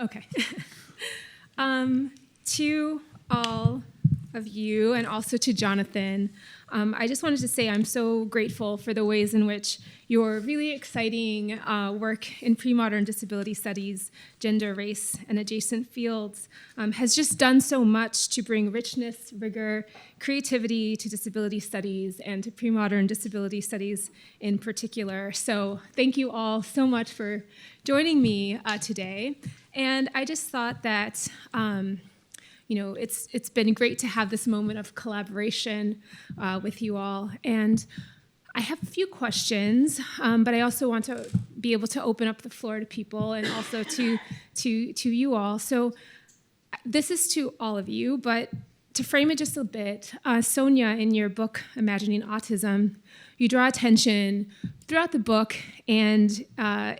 Okay. To all of you and also to Jonathan, I just wanted to say I'm so grateful for the ways in which your really exciting work in pre-modern disability studies, gender, race, and adjacent fields has just done so much to bring richness, rigor, creativity to disability studies and to pre-modern disability studies in particular. So thank you all so much for joining me today. And I just thought that it's been great to have this moment of collaboration with you all. And I have a few questions, but I also want to be able to open up the floor to people and also to you all. So this is to all of you, but to frame it just a bit, Sonya, in your book, Imagining Autism, you draw attention throughout the book and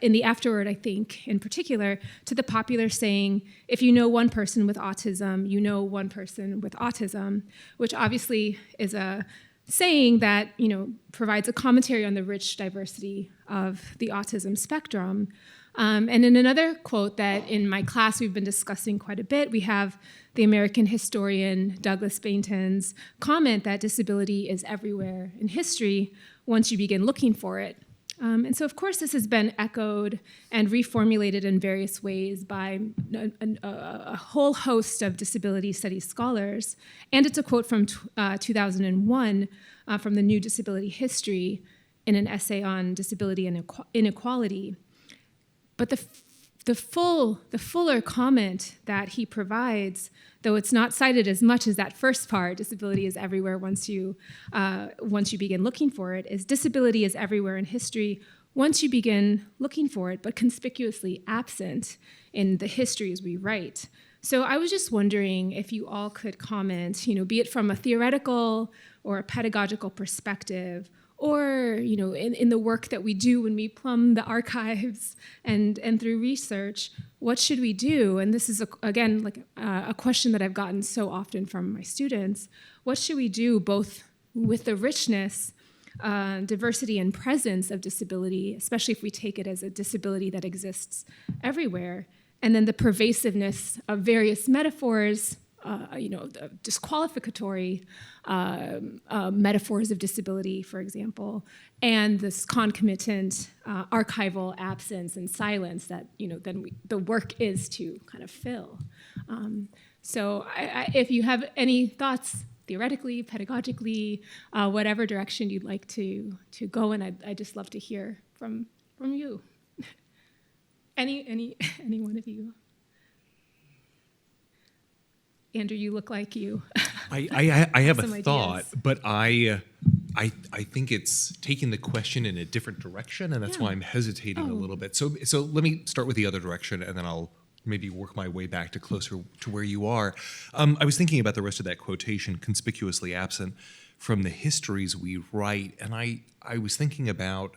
in the afterword, I think, in particular, to the popular saying, if you know one person with autism, you know one person with autism, which obviously is a saying that provides a commentary on the rich diversity of the autism spectrum. And in another quote that in my class we've been discussing quite a bit, we have the American historian Douglas Bainton's comment that disability is everywhere in history once you begin looking for it. And so, of course, this has been echoed and reformulated in various ways by a whole host of disability studies scholars. And it's a quote from 2001 from the New Disability History in an essay on disability and inequality. But the fuller comment that he provides, though it's not cited as much as that first part, disability is everywhere once you begin looking for it, is disability is everywhere in history once you begin looking for it, but conspicuously absent in the histories we write. So I was just wondering if you all could comment, be it from a theoretical or a pedagogical perspective, or in the work that we do when we plumb the archives and through research, what should we do? And this is again a question that I've gotten so often from my students. What should we do both with the richness, diversity, and presence of disability, especially if we take it as a disability that exists everywhere, and then the pervasiveness of various metaphors, the disqualificatory metaphors of disability, for example, and this concomitant archival absence and silence that the work is to kind of fill. So if you have any thoughts, theoretically, pedagogically, whatever direction you'd like to go in, I'd just love to hear from you. Any one of you. Andrew, you look like you. I have a thought, ideas. but I think it's taking the question in a different direction, and that's why I'm hesitating a little bit. So let me start with the other direction, and then I'll maybe work my way back to closer to where you are. I was thinking about the rest of that quotation, conspicuously absent from the histories we write, and I was thinking about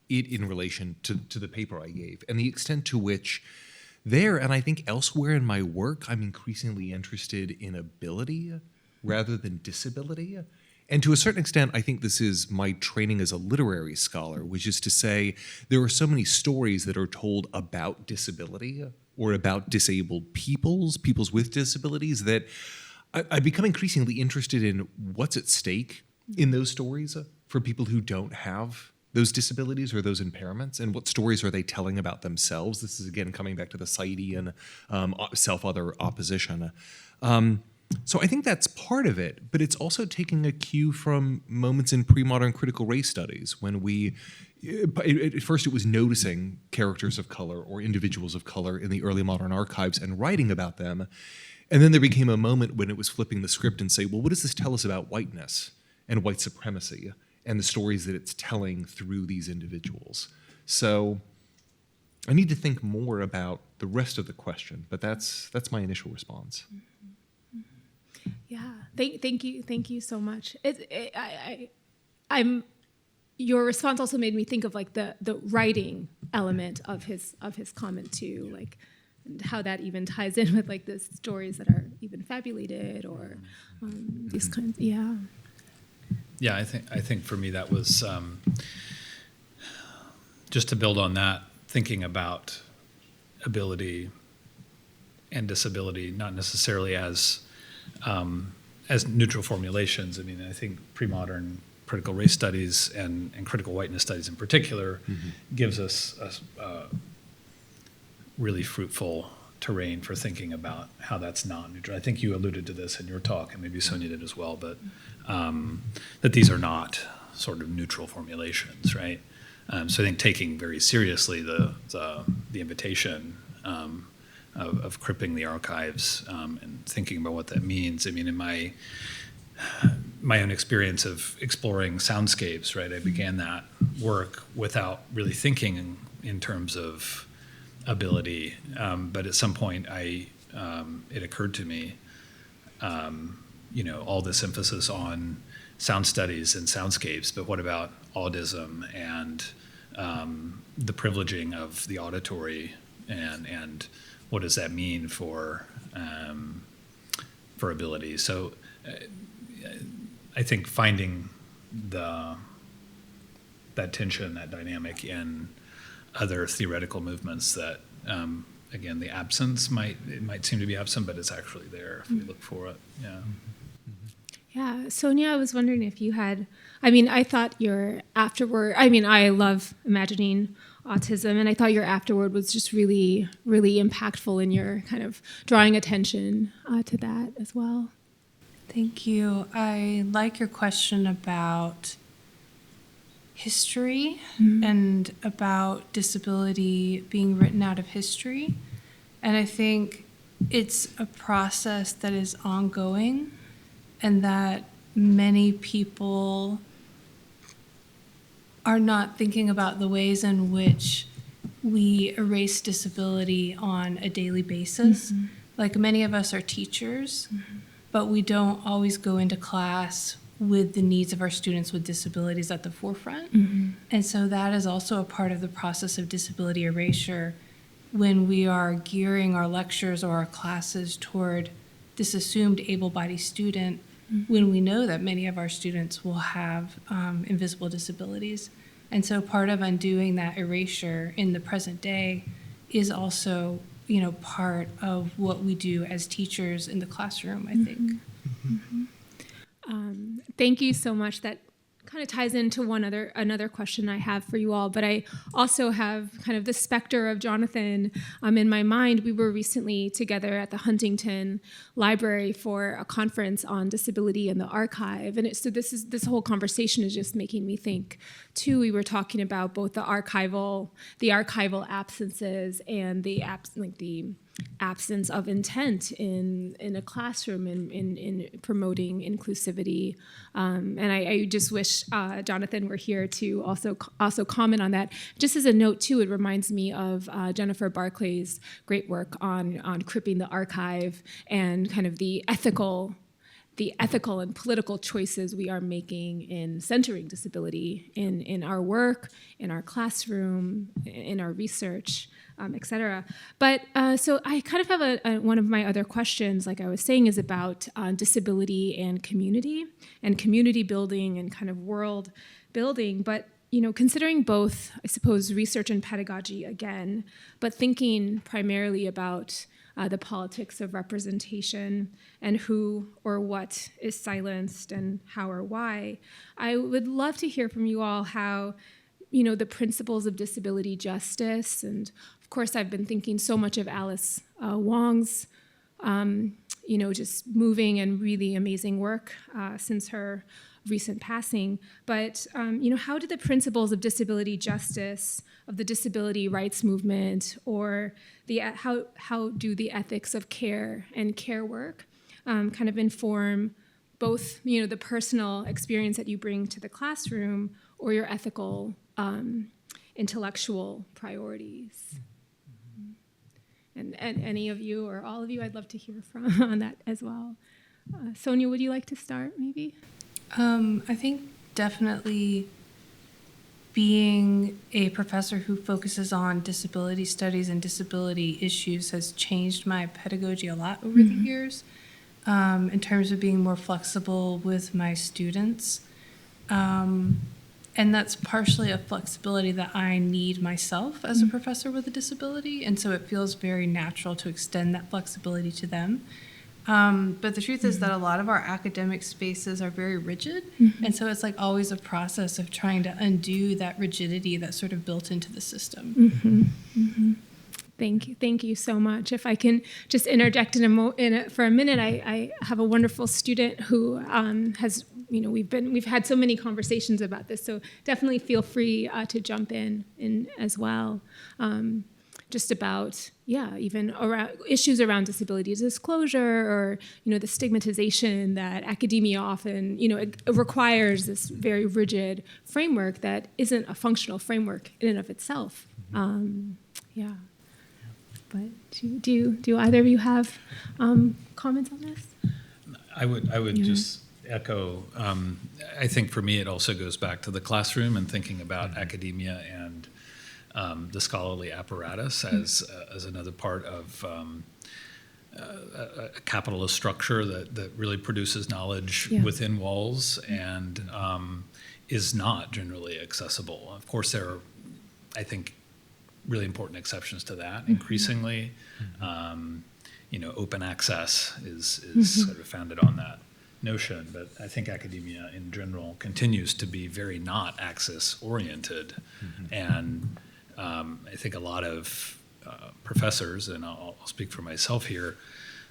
it in relation to the paper I gave, and the extent to which there, and I think elsewhere in my work, I'm increasingly interested in ability rather than disability. And to a certain extent, I think this is my training as a literary scholar, which is to say there are so many stories that are told about disability or about disabled peoples with disabilities, that I become increasingly interested in what's at stake in those stories for people who don't have those disabilities or those impairments, and what stories are they telling about themselves? This is, again, coming back to the Saidian self-other opposition. So I think that's part of it, but it's also taking a cue from moments in pre-modern critical race studies when at first it was noticing characters of color or individuals of color in the early modern archives and writing about them. And then there became a moment when it was flipping the script and say, well, what does this tell us about whiteness and white supremacy and the stories that it's telling through these individuals? So I need to think more about the rest of the question, but that's my initial response. Yeah, thank you so much. Your response also made me think of like the writing element of his comment too, like, and how that even ties in with like the stories that are even fabulated or these kinds. Yeah. Yeah, I think for me that was just to build on that, thinking about ability and disability, not necessarily as neutral formulations. I mean, I think premodern critical race studies and critical whiteness studies in particular gives us a really fruitful terrain for thinking about how that's non-neutral. I think you alluded to this in your talk, and maybe Sonya did as well, but that these are not sort of neutral formulations, right? So I think taking very seriously the invitation of cripping the archives and thinking about what that means. I mean, in my own experience of exploring soundscapes, right, I began that work without really thinking in terms of ability, but at some point it occurred to me, all this emphasis on sound studies and soundscapes, but what about autism and the privileging of the auditory, and what does that mean for ability? So I think finding that tension, that dynamic in other theoretical movements that, again, the absence might seem to be absent, but it's actually there if we look for it. Yeah. Yeah, Sonya, I was wondering if you had, I thought your afterword, I love imagining autism, and I thought your afterword was just really, really impactful in your kind of drawing attention to that as well. Thank you. I like your question about history and about disability being written out of history. And I think it's a process that is ongoing, and that many people are not thinking about the ways in which we erase disability on a daily basis. Like, many of us are teachers, but we don't always go into class with the needs of our students with disabilities at the forefront. And so that is also a part of the process of disability erasure when we are gearing our lectures or our classes toward this assumed able-bodied student, when we know that many of our students will have invisible disabilities. And so part of undoing that erasure in the present day is also, part of what we do as teachers in the classroom, I think. Thank you so much. That kind of ties into another question I have for you all, but I also have kind of the specter of Jonathan in my mind. We were recently together at the Huntington Library for a conference on disability in the archive, and so this whole conversation is just making me think too. We were talking about both the archival absences and the absence of intent in a classroom in promoting inclusivity, and I just wish Jonathan were here to also comment on that. Just as a note too, it reminds me of Jennifer Barclay's great work on cripping the archive and kind of the ethical and political choices we are making in centering disability in our work, in our classroom, in our research, et cetera. But so I kind of have one of my other questions, like I was saying, is about disability and community building and kind of world building. But considering both, I suppose, research and pedagogy again, but thinking primarily about the politics of representation and who or what is silenced and how or why, I would love to hear from you all how, the principles of disability justice, and of course I've been thinking so much of Alice Wong's, just moving and really amazing work since her recent passing. But how do the principles of disability justice, of the disability rights movement, or how do the ethics of care and care work kind of inform both the personal experience that you bring to the classroom or your ethical intellectual priorities? And any of you or all of you, I'd love to hear from on that as well. Sonya, would you like to start maybe? I think definitely being a professor who focuses on disability studies and disability issues has changed my pedagogy a lot over the years, in terms of being more flexible with my students. And that's partially a flexibility that I need myself as a professor with a disability. And so it feels very natural to extend that flexibility to them. But the truth is that a lot of our academic spaces are very rigid. And so it's like always a process of trying to undo that rigidity that's sort of built into the system. Thank you so much. If I can just interject for a minute, I have a wonderful student who has, we've had so many conversations about this, so definitely feel free to jump in as well. Just about, even around issues around disability disclosure, or, the stigmatization that academia often, it requires this very rigid framework that isn't a functional framework in and of itself. But do either of you have comments on this? I would just echo. I think for me, it also goes back to the classroom and thinking about academia and the scholarly apparatus as another part of a capitalist structure that really produces knowledge within walls and is not generally accessible. Of course, there are, I think, really important exceptions to that. Increasingly, open access is sort of founded on that notion, but I think academia in general continues to be very not access oriented, and I think a lot of professors, and I'll speak for myself here,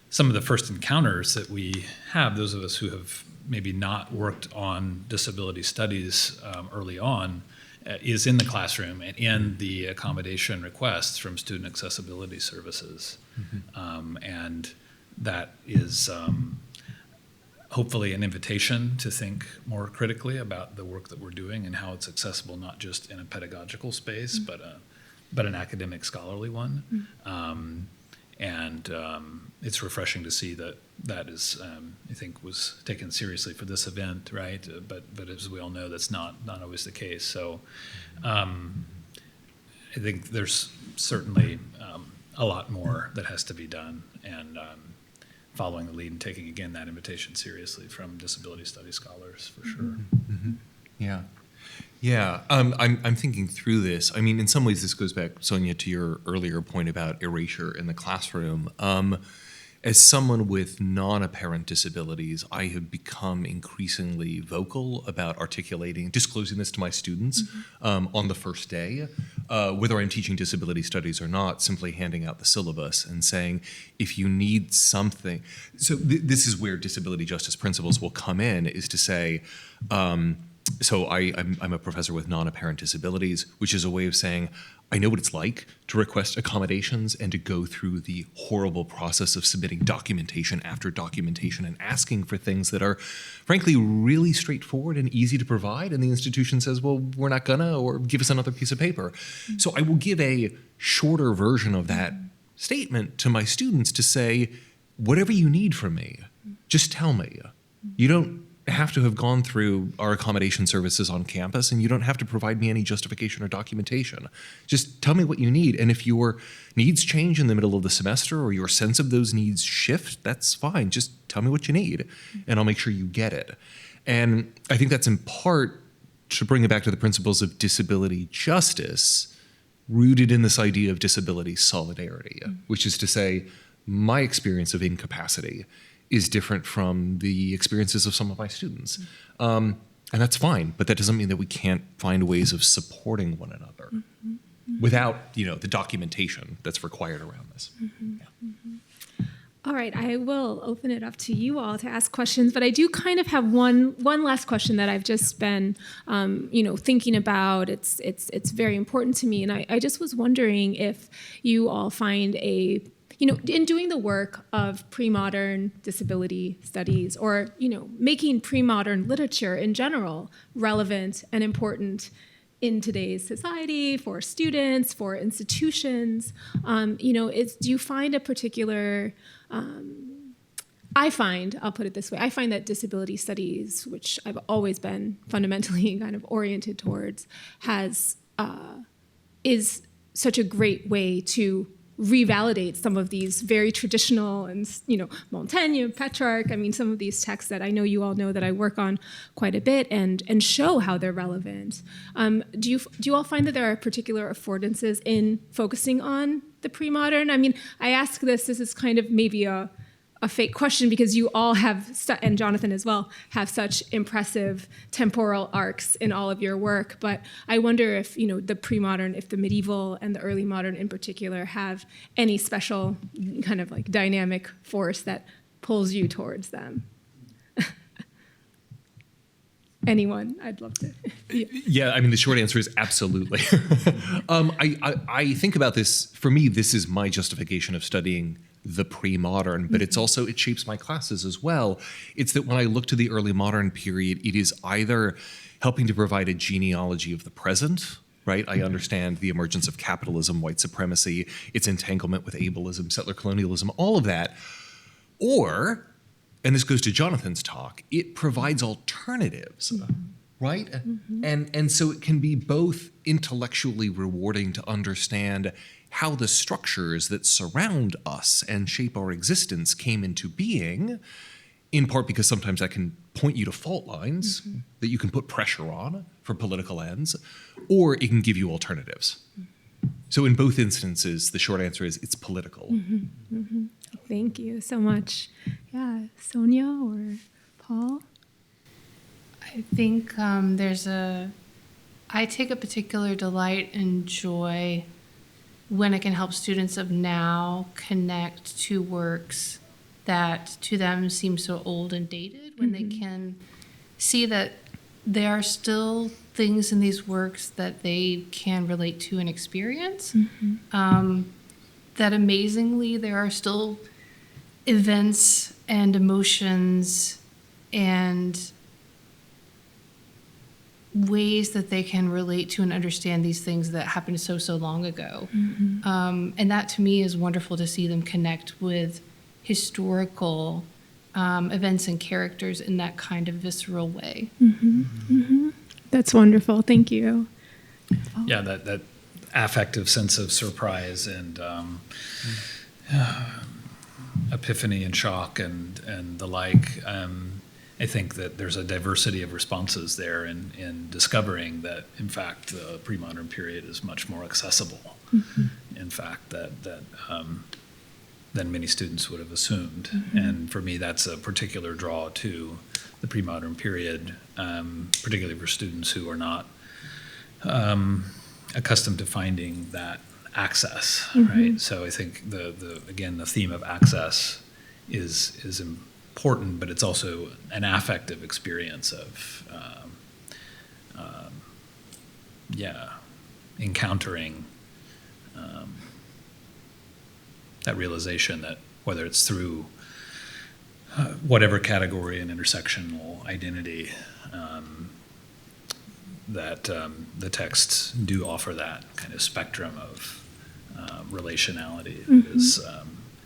some of the first encounters that we have, those of us who have maybe not worked on disability studies early on, is in the classroom and in the accommodation requests from student accessibility services. And that is hopefully an invitation to think more critically about the work that we're doing and how it's accessible, not just in a pedagogical space, but an academic scholarly one. And it's refreshing to see that is, I think, was taken seriously for this event, right? But as we all know, that's not always the case. So I think there's certainly a lot more that has to be done, and following the lead and taking, again, that invitation seriously from disability studies scholars, for sure. Yeah, I'm thinking through this. I mean, in some ways, this goes back, Sonya, to your earlier point about erasure in the classroom. As someone with non-apparent disabilities, I have become increasingly vocal about disclosing this to my students on the first day, whether I'm teaching disability studies or not, simply handing out the syllabus and saying, if you need something. So this is where disability justice principles will come in, is to say, so I'm a professor with non-apparent disabilities, which is a way of saying, I know what it's like to request accommodations and to go through the horrible process of submitting documentation after documentation and asking for things that are, frankly, really straightforward and easy to provide. And the institution says, well, we're not gonna, or give us another piece of paper. So I will give a shorter version of that statement to my students to say, whatever you need from me, just tell me. You don't have to have gone through our accommodation services on campus, and you don't have to provide me any justification or documentation. Just tell me what you need, and if your needs change in the middle of the semester or your sense of those needs shift, that's fine. Just tell me what you need, and I'll make sure you get it. And I think that's in part to bring it back to the principles of disability justice, rooted in this idea of disability solidarity, which is to say, my experience of incapacity is different from the experiences of some of my students. And that's fine, but that doesn't mean that we can't find ways of supporting one another without, the documentation that's required around this. All right, I will open it up to you all to ask questions, but I do kind of have one last question that I've just been, thinking about. It's very important to me, and I just was wondering if you all find in doing the work of pre-modern disability studies, or, making pre-modern literature in general relevant and important in today's society, for students, for institutions, do you find a particular, I'll put it this way, I find that disability studies, which I've always been fundamentally kind of oriented towards, is such a great way to revalidate some of these very traditional and, Montaigne, Petrarch, some of these texts that I know you all know that I work on quite a bit, and show how they're relevant. Do you all find that there are particular affordances in focusing on the pre-modern? I ask this is kind of maybe a fake question, because you all have, and Jonathan as well, have such impressive temporal arcs in all of your work. But I wonder if, the pre-modern, if the medieval and the early modern in particular have any special kind of like dynamic force that pulls you towards them. Anyone? I'd love to. Yeah, the short answer is absolutely. I think about this, for me, this is my justification of studying the pre-modern, but it shapes my classes as well. It's that when I look to the early modern period, it is either helping to provide a genealogy of the present, right? I understand the emergence of capitalism, white supremacy, its entanglement with ableism, settler colonialism, all of that. Or, and this goes to Jonathan's talk, it provides alternatives, right? And so it can be both intellectually rewarding to understand how the structures that surround us and shape our existence came into being, in part because sometimes that can point you to fault lines that you can put pressure on for political ends, or it can give you alternatives. So in both instances, the short answer is it's political. Thank you so much. Yeah, Sonya or Paul? I think I take a particular delight and joy when I can help students of now connect to works that to them seem so old and dated, when they can see that there are still things in these works that they can relate to and experience. That amazingly, there are still events and emotions and ways that they can relate to and understand these things that happened so long ago. And that to me is wonderful, to see them connect with historical events and characters in that kind of visceral way. That's wonderful. Thank you. Yeah, that affective sense of surprise and epiphany and shock and the like. I think that there's a diversity of responses there in discovering that, in fact, the pre-modern period is much more accessible, in fact, than many students would have assumed. And for me, that's a particular draw to the pre-modern period, particularly for students who are not accustomed to finding that access, right? So I think the theme of access is important, but it's also an affective experience of encountering that realization that whether it's through whatever category and intersectional identity, that the texts do offer that kind of spectrum of relationality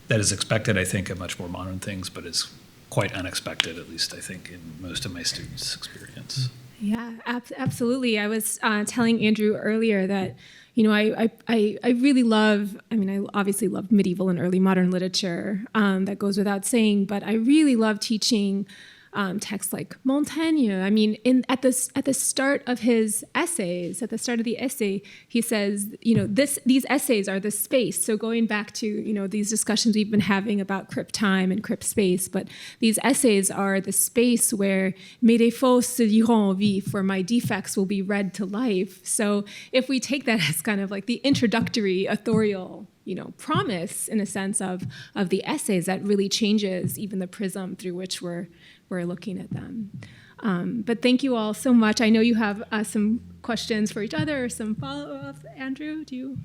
that is expected, I think, of much more modern things, but is quite unexpected, at least I think, in most of my students' experience. Yeah, absolutely. I was telling Andrew earlier that, I really love, I obviously love medieval and early modern literature, that goes without saying, but I really love teaching texts like Montaigne. At the start of his essays, at the start of the essay, he says, these essays are the space. So going back to, these discussions we've been having about Crip time and Crip space, but these essays are the space where mes défauts se liront en vie, for my defects will be read to life. So if we take that as kind of like the introductory authorial promise, in a sense, of the essays, that really changes even the prism through which we're looking at them. But thank you all so much. I know you have some questions for each other or some follow-ups. Andrew, do you?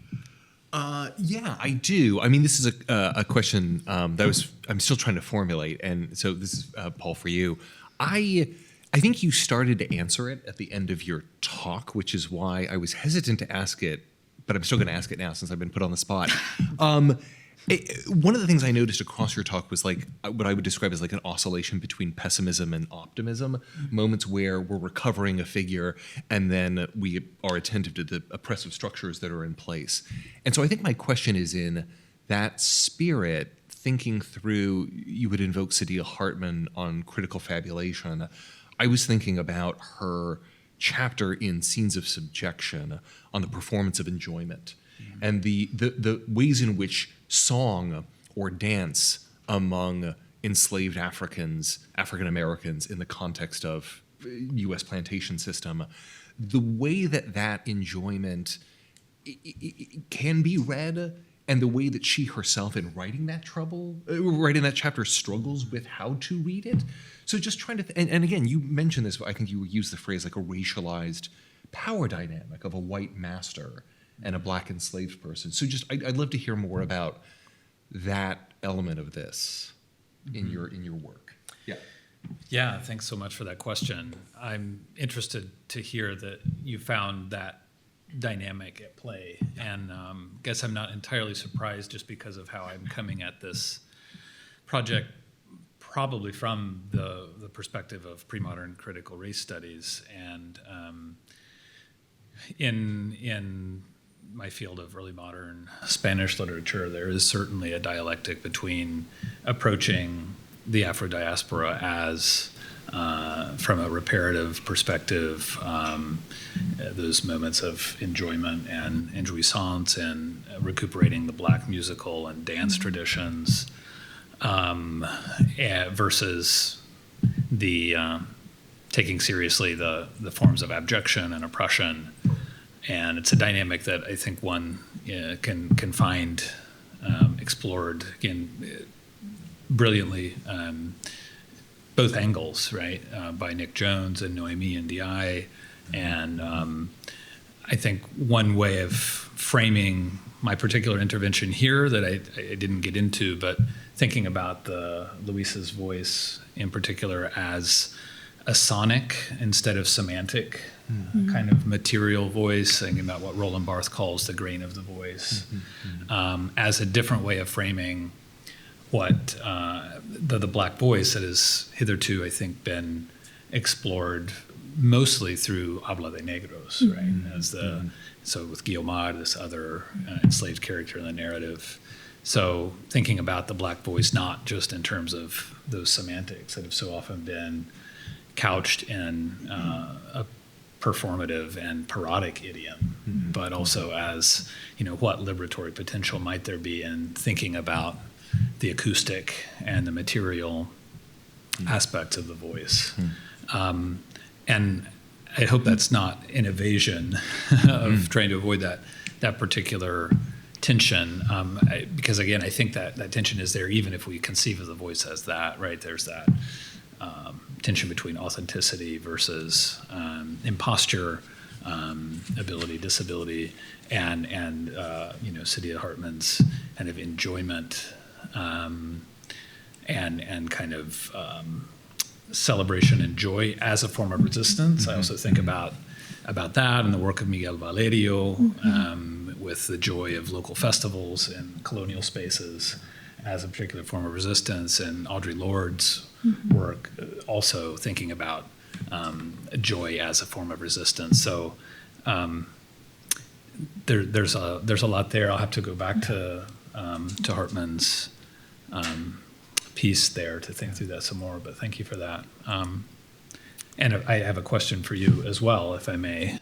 Yeah, I do. This is a question that I'm still trying to formulate, and so this is Paul for you. I think you started to answer it at the end of your talk, which is why I was hesitant to ask it, but I'm still going to ask it now since I've been put on the spot. One of the things I noticed across your talk was like what I would describe as like an oscillation between pessimism and optimism, moments where we're recovering a figure and then we are attentive to the oppressive structures that are in place. And so I think my question is in that spirit, thinking through, you would invoke Saidiya Hartman on critical fabulation. I was thinking about her chapter in Scenes of Subjection on the performance of enjoyment, and the ways in which song or dance among enslaved African Americans in the context of U.S. plantation system, the way that enjoyment can be read, and the way that she herself in writing that chapter struggles with how to read it. So just trying to, and again, you mentioned this, I think you used the phrase like a racialized power dynamic of a white master and a black enslaved person. So just, I'd love to hear more about that element of this in your work. Yeah. Yeah, thanks so much for that question. I'm interested to hear that you found that dynamic at play, and guess I'm not entirely surprised just because of how I'm coming at this project, probably from the perspective of pre-modern critical race studies, and in my field of early modern Spanish literature, there is certainly a dialectic between approaching the Afro-diaspora as from a reparative perspective, those moments of enjoyment and jouissance and recuperating the black musical and dance traditions, versus the taking seriously the forms of abjection and oppression. And it's a dynamic that I think one can find explored again brilliantly, both angles, right, by Nick Jones and Noémie Ndiaye. And I think one way of framing my particular intervention here that I didn't get into, but thinking about Luisa's voice in particular as a sonic instead of semantic kind of material voice, thinking about what Roland Barthes calls the grain of the voice, as a different way of framing what the black voice that has hitherto, I think, been explored mostly through Habla de Negros, right? As so with Guiomar, this other enslaved character in the narrative. So thinking about the black voice not just in terms of those semantics that have so often been couched in a performative and parodic idiom, but also as, what liberatory potential might there be in thinking about the acoustic and the material aspects of the voice. And I hope that's not an evasion of trying to avoid that particular tension, because again, I think that tension is there even if we conceive of the voice as that, right? There's that tension between authenticity versus imposture, ability, disability, and Saidiya Hartman's kind of enjoyment and kind of celebration and joy as a form of resistance. I also think about that and the work of Miguel Valerio with the joy of local festivals and colonial spaces as a particular form of resistance, and Audre Lorde's work also thinking about joy as a form of resistance. So there's a lot there. I'll have to go back to Hartman's piece there to think through that some more, but thank you for that. And I have a question for you as well, if I may.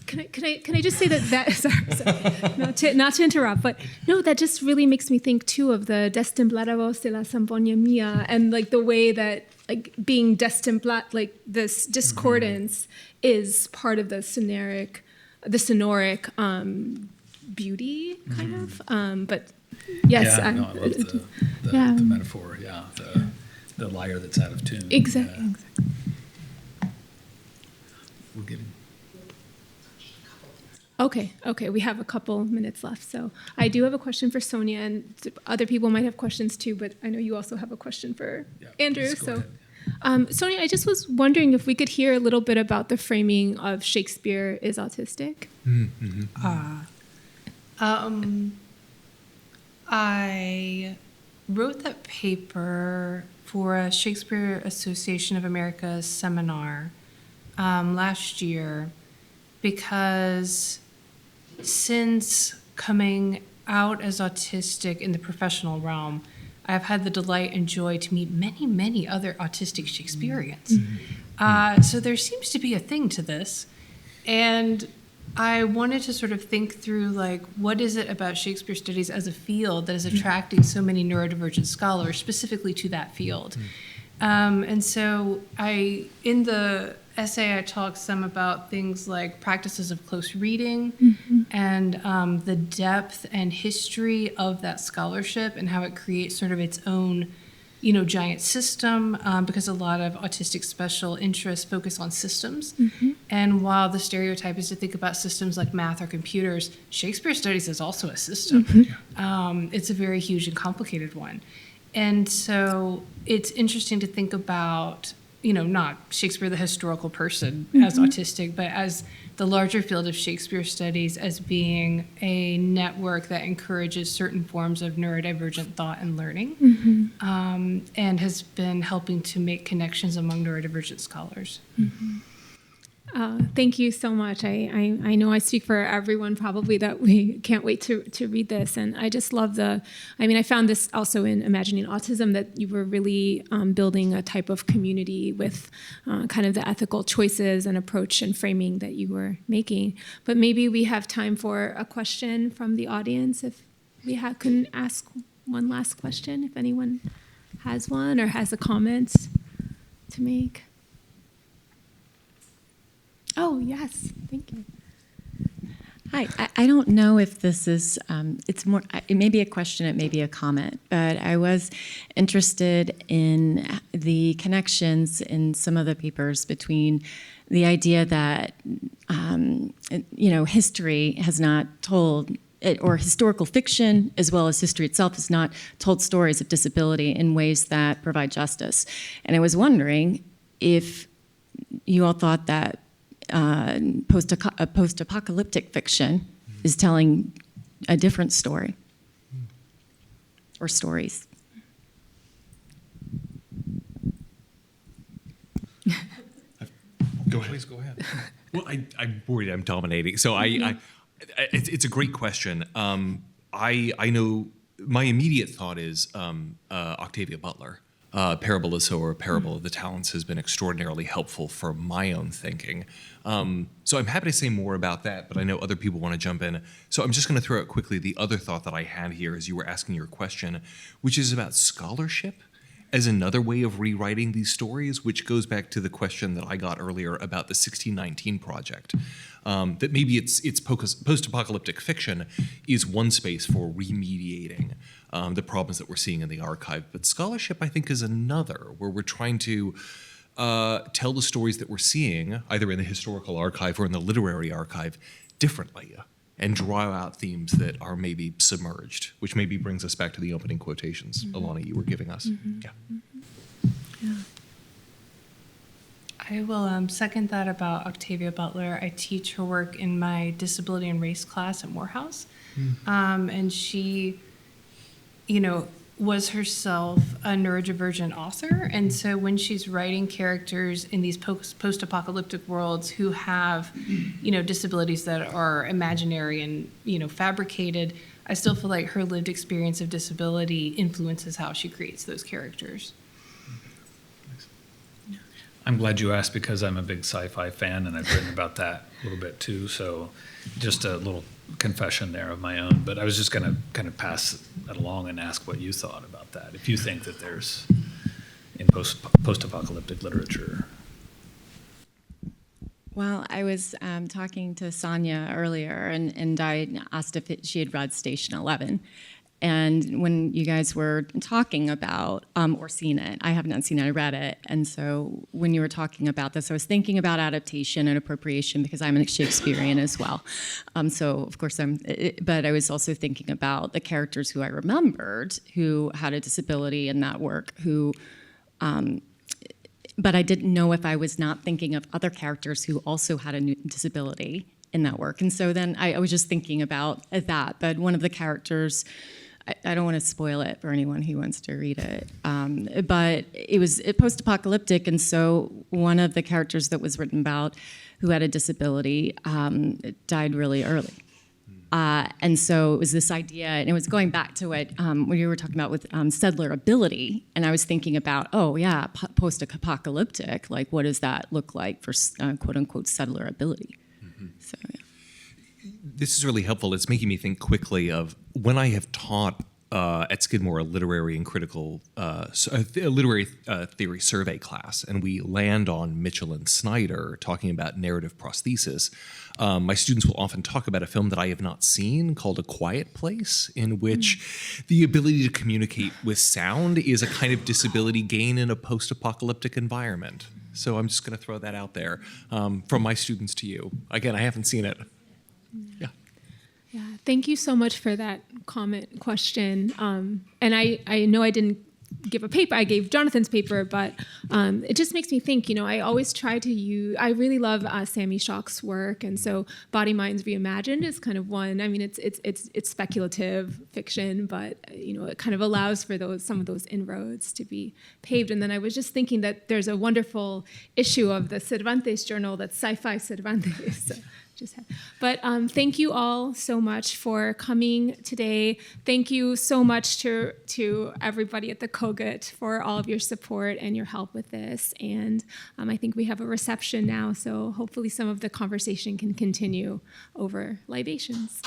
Can I just say that sorry, not to interrupt, but no, that just really makes me think too of the destemplada voz de la zampoña mía, and like the way that like being destemplat, like this discordance is part of the sonoric beauty kind of, but yes, I love the metaphor. Yeah, the lyre that's out of tune. Exactly. We're getting. Okay. We have a couple minutes left, so I do have a question for Sonya, and other people might have questions too. But I know you also have a question for Andrew. So, Sonya, I just was wondering if we could hear a little bit about the framing of Shakespeare is autistic. I wrote that paper for a Shakespeare Association of America seminar last year because since coming out as autistic in the professional realm, I've had the delight and joy to meet many, many other autistic Shakespeareans. So there seems to be a thing to this. And I wanted to sort of think through, like, what is it about Shakespeare studies as a field that is attracting so many neurodivergent scholars specifically to that field? And so in the essay, I talked some about things like practices of close reading and the depth and history of that scholarship and how it creates sort of its own, giant system, because a lot of autistic special interests focus on systems. And while the stereotype is to think about systems like math or computers, Shakespeare studies is also a system. It's a very huge and complicated one. And so it's interesting to think about, not Shakespeare the historical person as autistic, but as the larger field of Shakespeare studies as being a network that encourages certain forms of neurodivergent thought and learning, and has been helping to make connections among neurodivergent scholars. Thank you so much. I know I speak for everyone probably that we can't wait to read this. And I just love I found this also in Imagining Autism, that you were really building a type of community with kind of the ethical choices and approach and framing that you were making. But maybe we have time for a question from the audience. If we can ask one last question, if anyone has one or has a comment to make. Oh, yes. Thank you. Hi. I don't know if this is, it may be a question, it may be a comment, but I was interested in the connections in some of the papers between the idea that, history has not told, or historical fiction, as well as history itself, has not told stories of disability in ways that provide justice. And I was wondering if you all thought that post-apocalyptic fiction is telling a different story or stories. Go ahead. Please go ahead. Well, I'm worried I'm dominating. So it's a great question. I know my immediate thought is Octavia Butler. Parable or Parable of the Talents has been extraordinarily helpful for my own thinking. So I'm happy to say more about that, but I know other people want to jump in. So I'm just going to throw out quickly the other thought that I had here as you were asking your question, which is about scholarship as another way of rewriting these stories, which goes back to the question that I got earlier about the 1619 project. That maybe it's post-apocalyptic fiction is one space for remediating the problems that we're seeing in the archive. But scholarship, I think, is another, where we're trying to tell the stories that we're seeing, either in the historical archive or in the literary archive, differently, and draw out themes that are maybe submerged, which maybe brings us back to the opening quotations, Alani, you were giving us. Yeah. I will second that about Octavia Butler. I teach her work in my disability and race class at Morehouse. And she, was herself a neurodivergent author. And so when she's writing characters in these post-apocalyptic worlds who have, disabilities that are imaginary and, fabricated, I still feel like her lived experience of disability influences how she creates those characters. I'm glad you asked, because I'm a big sci-fi fan and I've written about that a little bit too. So just a little confession there of my own. But I was just going to kind of pass that along and ask what you thought about that. If you think that there's, in post-apocalyptic literature. Well, I was talking to Sonya earlier, and I asked if she had read Station 11. And when you guys were talking about, or seen it, I have not seen it, I read it. And so when you were talking about this, I was thinking about adaptation and appropriation, because I'm a Shakespearean as well. So of course but I was also thinking about the characters who I remembered who had a disability in that work, but I didn't know if I was not thinking of other characters who also had a disability in that work. And so then I was just thinking about that. But one of the characters, I don't want to spoil it for anyone who wants to read it, but it was post-apocalyptic, and so one of the characters that was written about who had a disability died really early. And so it was this idea, and it was going back to what you were talking about with settler ability. And I was thinking about, post-apocalyptic, like what does that look like for quote unquote settler ability? So, yeah. This is really helpful. It's making me think quickly of when I have taught at Skidmore a literary and critical literary theory survey class, and we land on Mitchell and Snyder talking about narrative prosthesis. My students will often talk about a film that I have not seen called A Quiet Place, in which the ability to communicate with sound is a kind of disability gain in a post-apocalyptic environment. So I'm just going to throw that out there from my students to you. Again, I haven't seen it. Yeah. Yeah, thank you so much for that question. And I know I didn't give a paper, I gave Jonathan's paper, but it just makes me think, I always try to I really love Sami Schock's work, and so Body Minds Reimagined is kind of one. I mean, it's speculative fiction, but it kind of allows for some of those inroads to be paved. And then I was just thinking that there's a wonderful issue of the Cervantes Journal that's Sci-Fi Cervantes. So, but thank you all so much for coming today. Thank you so much to everybody at the Cogut for all of your support and your help with this. And I think we have a reception now, so hopefully some of the conversation can continue over libations.